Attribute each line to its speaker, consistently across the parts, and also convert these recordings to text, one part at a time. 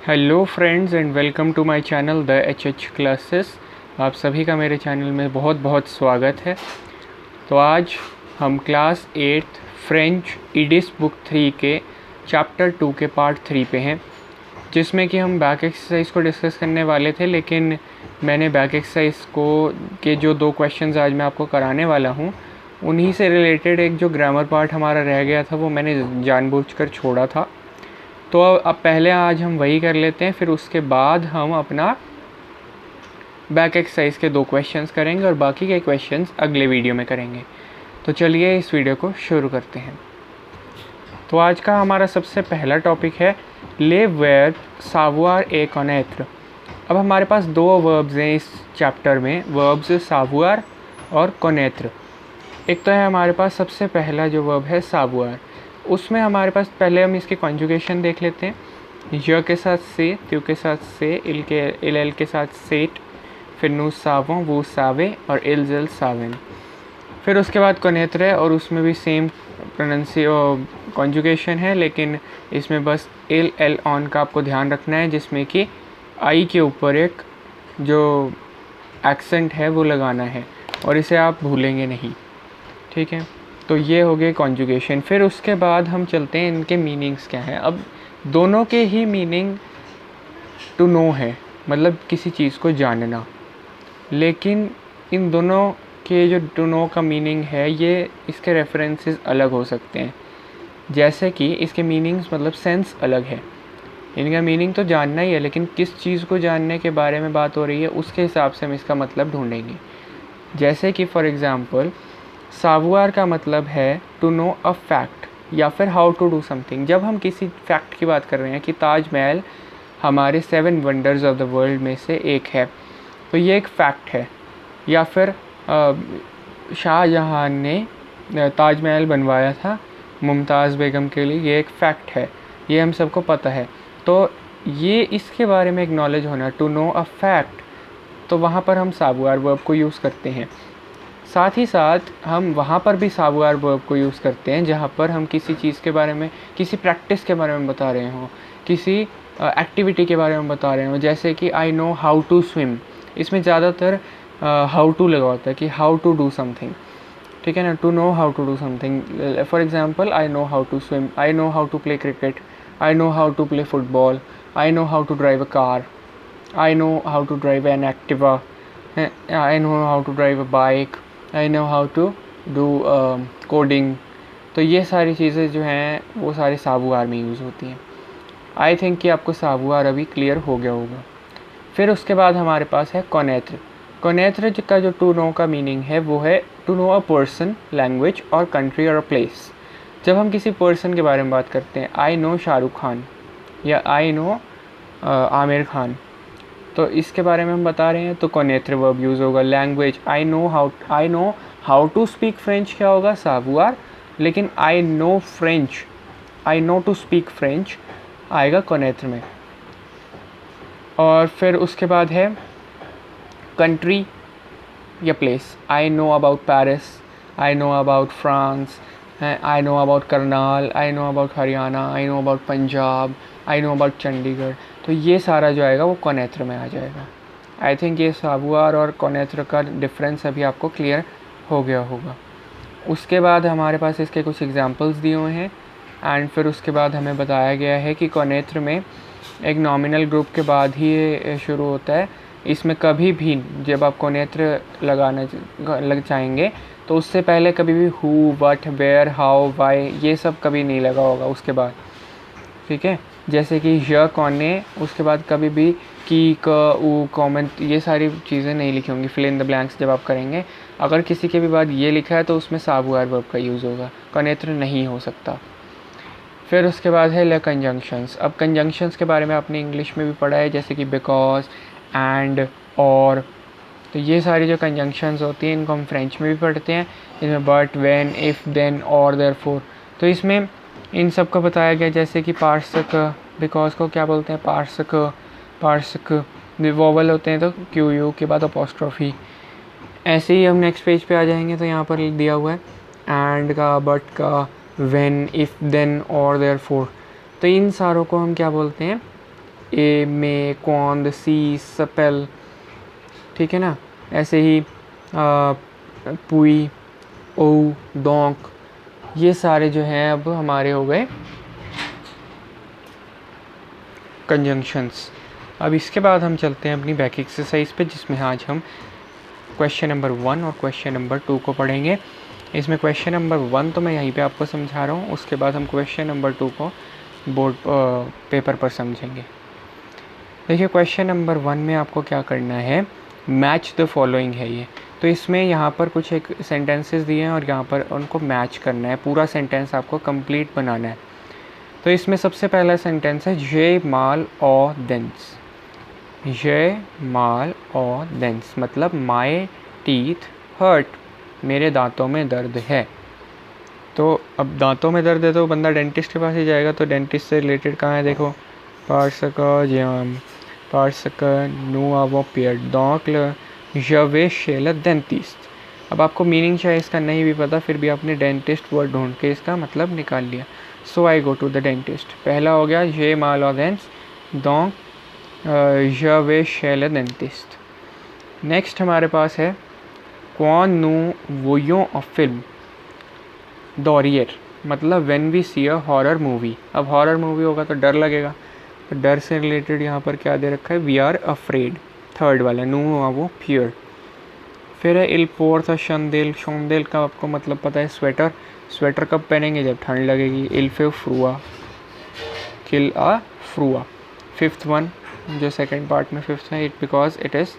Speaker 1: Hello friends and welcome to my channel the H classes. आप सभी का मेरे चैनल में बहुत बहुत स्वागत है। तो आज हम क्लास 8 फ्रेंच ईडिस बुक 3 के चैप्टर 2 के पार्ट 3 पे हैं, जिसमें कि हम बैक एक्सरसाइज को डिस्कस करने वाले थे, लेकिन मैंने बैक एक्सरसाइज को के जो 2 क्वेश्चंस आज मैं आपको कराने वाला हूँ उन्हीं से रिलेटेड एक जो ग्रामर पार्ट हमारा रह गया था वो मैंने जानबूझकर छोड़ा था। तो अब पहले आज हम वही कर लेते हैं, फिर उसके बाद हम अपना बैक एक्सरसाइज के 2 क्वेश्चंस करेंगे और बाकी के क्वेश्चंस अगले वीडियो में करेंगे। तो चलिए इस वीडियो को शुरू करते हैं। तो आज का हमारा सबसे पहला टॉपिक है ले वर्ब सावुआर ए कॉनेत्र। अब हमारे पास 2 वर्ब्स हैं इस चैप्टर में, वर्ब्स सावुआर और कॉनेत्र। एक तो है हमारे पास सबसे पहला जो वर्ब है सावुआर, उसमें हमारे पास पहले हम इसकी कॉन्जुगेशन देख लेते हैं। य के साथ से, त्यू के साथ से, इल के साथ सेट, फिर नू सावों, वो सावे और इल जल सावेन। फिर उसके बाद कॉनेत्र है और उसमें भी सेम कॉन्जुगेशन है, लेकिन इसमें बस इल एल ऑन का आपको ध्यान रखना है, जिसमें कि आई के ऊपर एक जो एक्सेंट है वो लगाना है और इसे आप भूलेंगे नहीं, ठीक है। तो ये हो गए कॉन्जुगेशन। फिर उसके बाद हम चलते हैं इनके मीनिंग्स क्या हैं। अब दोनों के ही मीनिंग टू नो है, मतलब किसी चीज़ को जानना, लेकिन इन दोनों के जो टू नो का मीनिंग है ये इसके रेफरेंसेस अलग हो सकते हैं। जैसे कि इसके मीनिंग्स मतलब सेंस अलग है। इनका मीनिंग तो जानना ही है, लेकिन किस चीज़ को जानने के बारे में बात हो रही है उसके हिसाब से हम इसका मतलब ढूंढेंगे। जैसे कि फॉर एग्ज़ाम्पल सावुआर का मतलब है टू नो अ फैक्ट या फिर हाउ टू डू समथिंग। जब हम किसी फैक्ट की बात कर रहे हैं कि ताजमहल हमारे 7 वंडर्स ऑफ द वर्ल्ड में से एक है, तो ये एक फैक्ट है। या फिर शाहजहां ने ताजमहल बनवाया था मुमताज़ बेगम के लिए, ये एक फैक्ट है, ये हम सबको पता है। तो ये इसके बारे में एक नॉलेज होना, टू नो अ फैक्ट, तो वहाँ पर हम सावुआर वर्ब को यूज़ करते हैं। साथ ही साथ हम वहाँ पर भी सावुआर वर्ब को यूज़ करते हैं जहाँ पर हम किसी चीज़ के बारे में, किसी प्रैक्टिस के बारे में बता रहे हों, किसी एक्टिविटी के बारे में बता रहे हों। जैसे कि I know how to swim, इसमें ज़्यादातर हाउ टू लगा होता है कि हाउ टू डू समथिंग, ठीक है ना, to know how to do something. For example I know how to swim, I know how to play cricket, I know how to play football, I know how to drive a car, I know how to drive an Activa, I know how to drive a bike, I know how to do coding. तो ये सारी चीज़ें जो हैं वो सारे सावुआर में use होती हैं। आई थिंक कि आपको सावुआर अभी क्लियर हो गया होगा। फिर उसके बाद हमारे पास है कॉनेत्र। कॉनेत्र का जो टू नो का मीनिंग है वो है to know a person, language और कंट्री और अ प्लेस। जब हम किसी पर्सन के बारे में बात करते हैं, आई नो शाहरुख खान या आई नो आमिर खान, तो इसके बारे में हम बता रहे हैं तो कॉनेत्र वर्ब यूज़ होगा। Language, I know how to speak French क्या होगा, सावुआर, लेकिन I know French, I know to speak French आएगा कॉनेत्र में। और फिर उसके बाद है कंट्री या place, I know about Paris, I know about France, I know about Karnal, I know about Haryana, I know about Punjab, I know about Chandigarh. तो ये सारा जो आएगा वो कॉनेत्र में आ जाएगा। आई थिंक ये सावुआर और कॉनेत्र का डिफरेंस अभी आपको क्लियर हो गया होगा। उसके बाद हमारे पास इसके कुछ एग्जांपल्स दिए हुए हैं एंड फिर उसके बाद हमें बताया गया है कि कॉनेत्र में एक नॉमिनल ग्रुप के बाद ही ये शुरू होता है। इसमें कभी भी जब आप कॉनेत्र लग जाएंगे तो उससे पहले कभी भी who, what, where, how, why ये सब कभी नहीं लगा होगा उसके बाद, ठीक है। जैसे कि य, कौने, उसके बाद कभी भी की, क, उ, कॉमेंट, ये सारी चीज़ें नहीं लिखी होंगी। फिल इन द ब्लैंक्स जब आप करेंगे, अगर किसी के भी बाद ये लिखा है तो उसमें सावुआर वर्ब का यूज़ होगा, कॉनेत्र नहीं हो सकता। फिर उसके बाद है ल कंजंक्शंस। अब कंजंक्शंस के बारे में आपने इंग्लिश में भी पढ़ा है, जैसे कि बिकॉज, एंड, और। तो ये सारी जो कंजंक्शंस होती हैं इनको हम फ्रेंच में भी पढ़ते हैं, इसमें बट, व्हेन, इफ़, देन, और, देयरफॉर। तो इसमें इन सब को बताया गया, जैसे कि पार्सक, बिकॉज को क्या बोलते हैं, पार्सक वोवल होते हैं तो क्यू यू के बाद अपोस्ट्रोफी। ऐसे ही हम नेक्स्ट पेज पे आ जाएंगे तो यहाँ पर दिया हुआ है एंड का, बट का, व्हेन, इफ़, देन, और, देयरफॉर। तो इन सारों को हम क्या बोलते हैं, ए, मे, कौंद, सी, सपेल, ठीक है ना। ऐसे ही पुई, ओ, डोंक, ये सारे जो हैं अब हमारे हो गए कंजंक्शंस। अब इसके बाद हम चलते हैं अपनी बैक एक्सरसाइज पे, जिसमें आज हम क्वेश्चन नंबर 1 और क्वेश्चन नंबर 2 को पढ़ेंगे। इसमें क्वेश्चन नंबर 1 तो मैं यहीं पे आपको समझा रहा हूँ, उसके बाद हम क्वेश्चन नंबर 2 को बोर्ड पेपर पर समझेंगे। देखिए क्वेश्चन नंबर 1 में आपको क्या करना है, मैच द फॉलोइंग है ये। तो इसमें यहाँ पर कुछ एक सेंटेंसेस दिए हैं और यहाँ पर उनको मैच करना है, पूरा सेंटेंस आपको कंप्लीट बनाना है। तो इसमें सबसे पहला सेंटेंस है ये माल और देंस। ये माल और देंस मतलब माय टीथ हर्ट, मेरे दांतों में दर्द है। तो अब दांतों में दर्द है तो बंदा डेंटिस्ट के पास ही जाएगा। तो डेंटिस्ट से रिलेटेड कहाँ है, देखो पार्सका जम पार्सका नुआवो पियर डॉक्ल जवे शेल डेंटिस्ट। अब आपको मीनिंग चाहिए इसका नहीं भी पता, फिर भी आपने डेंटिस्ट वर्ड ढूंढ के इसका मतलब निकाल लिया। सो आई गो टू द डेंटिस्ट, पहला हो गया ये माल और देंस, डॉन्क जवे शेल डेंटिस्ट। नेक्स्ट हमारे पास है कौन नु वोयो अ फिल्म डॉरियर, मतलब when we see a horror movie. अब हॉरर मूवी होगा तो डर लगेगा, तो डर से रिलेटेड यहाँ पर क्या दे रखा है, वी आर अफ्रेड, थर्ड वाला नु वो फियर। फिर है इल फोर्थ शंदेल, शोंदेल का आपको मतलब पता है स्वेटर, स्वेटर कब पहनेंगे जब ठंड लगेगी। इल फिर फ्रुआ, किल आ फ्रुआ। फिफ्थ वन जो सेकंड पार्ट में फिफ्थ है, it because it is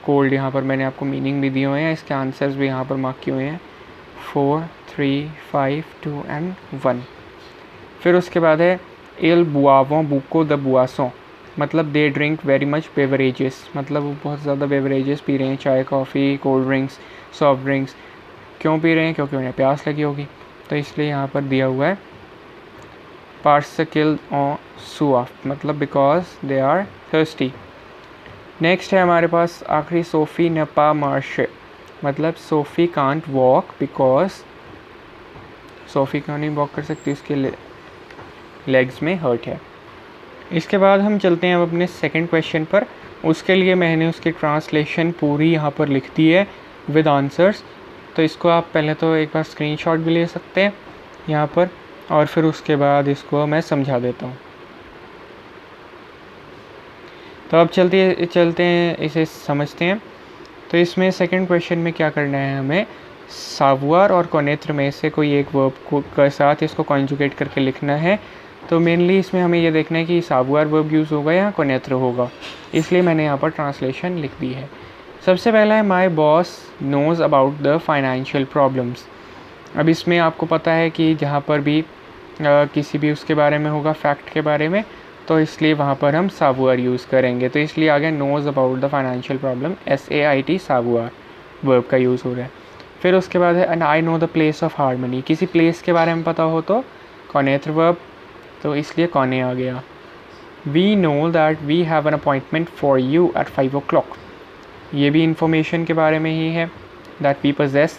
Speaker 1: cold. यहाँ पर मैंने आपको मीनिंग भी दिए हुए हैं, इसके आंसर्स भी यहाँ पर मार्क किए हुए हैं 4, 3, 5, 2 एंड 1। फिर उसके बाद है एल बुआवों बुको द बुआसों, मतलब they drink very much beverages, मतलब वो बहुत ज़्यादा बेवरेजेस पी रहे हैं, चाय, coffee, cold drinks, soft drinks. क्यों पी रहे हैं, क्योंकि उन्हें प्यास लगी होगी, तो इसलिए यहाँ पर दिया हुआ है पार्सिकल ऑन सुआफ, मतलब because they are thirsty. Next है हमारे पास आखिरी सोफ़ी न पा मार्शे, मतलब Sophie can't walk because Sophie क्यों नहीं वॉक कर सकती, उसके लेग्स में हर्ट है। इसके बाद हम चलते हैं अब अपने सेकंड क्वेश्चन पर। उसके लिए मैंने उसकी ट्रांसलेशन पूरी यहाँ पर लिख दी है विद आंसर्स, तो इसको आप पहले तो एक बार स्क्रीनशॉट भी ले सकते हैं यहाँ पर, और फिर उसके बाद इसको मैं समझा देता हूँ। तो अब चलते हैं इसे समझते हैं। तो इसमें सेकंड क्वेश्चन में क्या करना है, हमें सावुआर और कोनेत्र में से कोई एक वर्ब को के साथ इसको कॉन्जुगेट करके लिखना है। तो मेनली इसमें हमें ये देखना है कि सावुआर वर्ब यूज़ होगा या कोनेत्र होगा, इसलिए मैंने यहाँ पर ट्रांसलेशन लिख दी है। सबसे पहला है my boss knows about the financial problems. अब इसमें आपको पता है कि जहाँ पर भी किसी भी उसके बारे में होगा, फैक्ट के बारे में, तो इसलिए वहाँ पर हम सावुआर यूज़ करेंगे। तो इसलिए आ गया knows about the financial problem, SAIT सावुआर वर्ब का यूज़ हो रहा है। फिर उसके बाद है and I know the place of harmony, किसी प्लेस के बारे में पता हो तो कोनेत्र वर्ब, तो इसलिए कोने आ गया। We know that we have an appointment for you at 5 o'clock, ये भी इंफॉर्मेशन के बारे में ही है। दैट वी पजेस,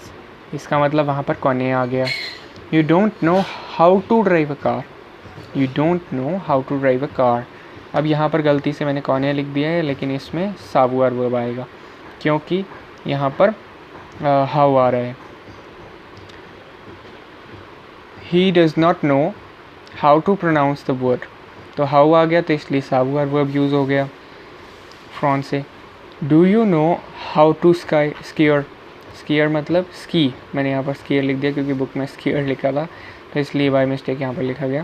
Speaker 1: इसका मतलब वहाँ पर कोने आ गया। You don't know how to drive a car, you don't know how to drive a car. अब यहाँ पर गलती से मैंने कोने लिख दिया है, लेकिन इसमें सावुआर वर्ब आएगा क्योंकि यहाँ पर हाउ आ रहा है। He does not know how to pronounce the word, तो हाउ आ गया तो इसलिए सावुआर वर्ब यूज़ हो गया फ्रॉन्स से। Do you know how to skier, skier मतलब स्की, मैंने यहाँ पर स्कीयर लिख दिया क्योंकि बुक में स्कीयर लिखा था, तो इसलिए बाय मिस्टेक यहाँ पर लिखा गया।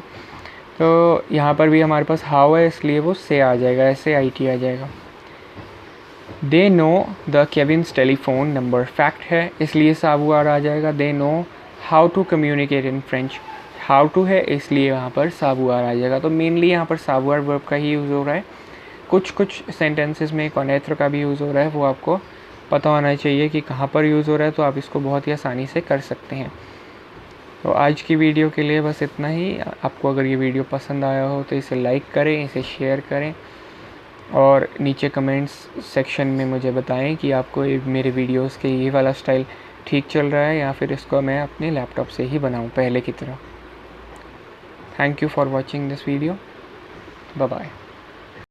Speaker 1: तो यहाँ पर भी हमारे पास हाउ है, इसलिए वो से आ जाएगा, SAIT आ जाएगा। They know the Kevin's telephone number, fact है इसलिए सावुआर आ जाएगा। They know how to communicate in French, how to है इसलिए यहाँ पर सावुआर आ जाएगा। तो मेनली यहाँ पर सावुआर वर्ब का ही यूज़ हो रहा है। कुछ सेंटेंसेस में कोनेत्र का भी यूज़ हो रहा है, वो आपको पता होना चाहिए कि कहाँ पर यूज़ हो रहा है, तो आप इसको बहुत ही आसानी से कर सकते हैं। तो आज की वीडियो के लिए बस इतना ही। आपको अगर ये वीडियो पसंद आया हो तो इसे लाइक करें, इसे शेयर करें, और नीचे कमेंट्स सेक्शन में मुझे बताएं कि आपको मेरे वीडियोस के ये वाला स्टाइल ठीक चल रहा है या फिर इसको मैं अपने लैपटॉप से ही बनाऊं पहले की तरह। Thank you for watching this video, bye bye.